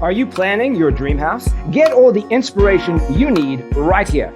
Are you planning your dream house? Get all the inspiration you need right here.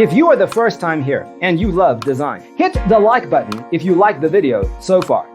If you are the first time here and you love design, hit the like button if you like the video so far.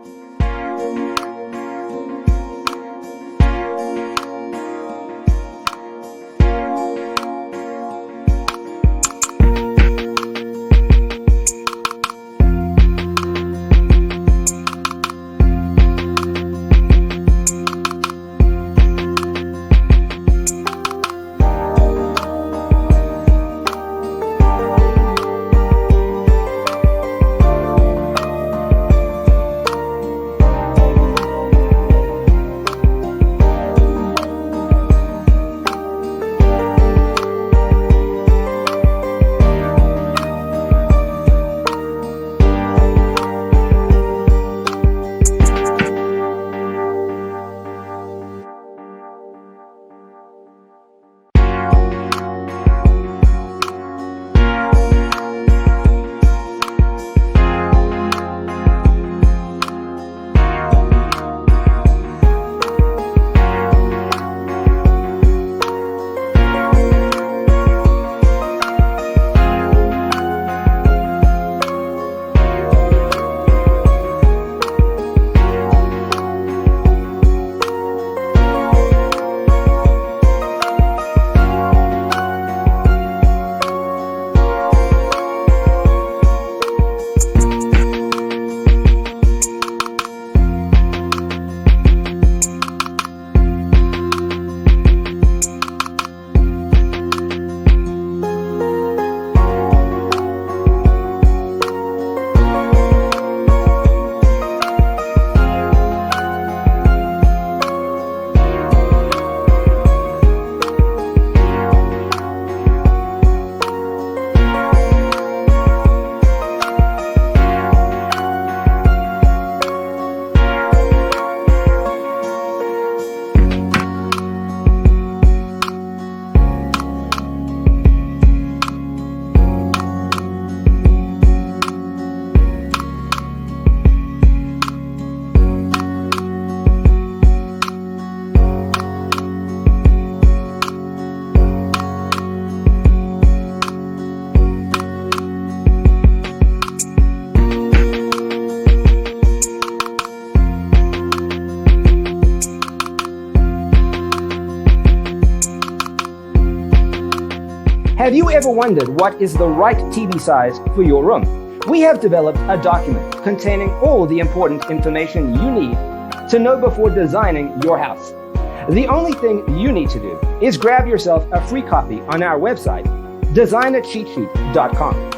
Have you ever wondered what is the right TV size for your room? We have developed a document containing all the important information you need to know before designing your house. The only thing you need to do is grab yourself a free copy on our website, designercheatsheet.com.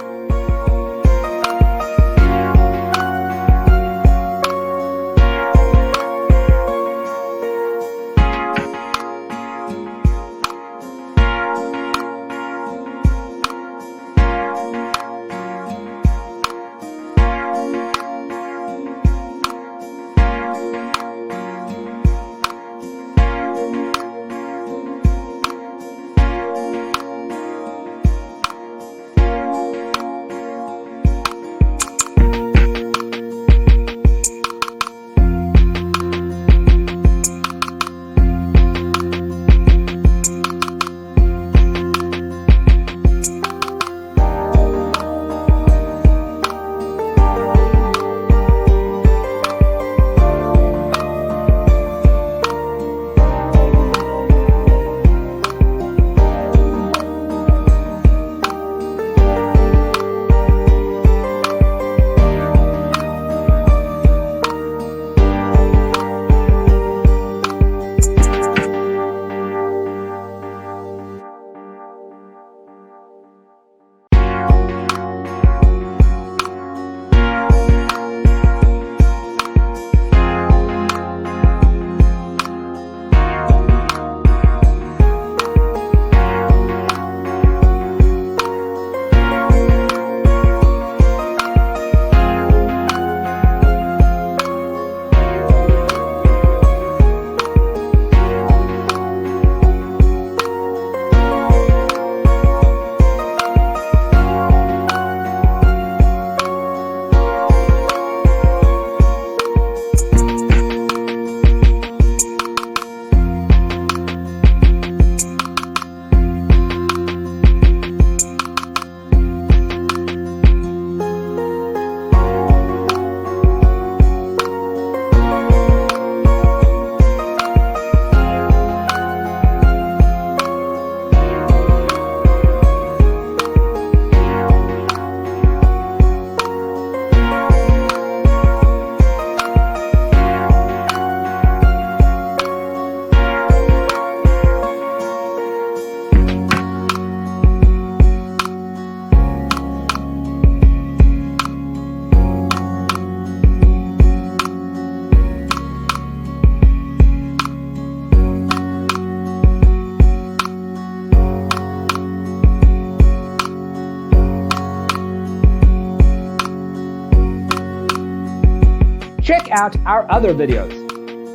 Check out our other videos.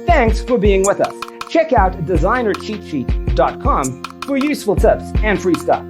Thanks for being with us. Check out designercheatsheet.com for useful tips and free stuff.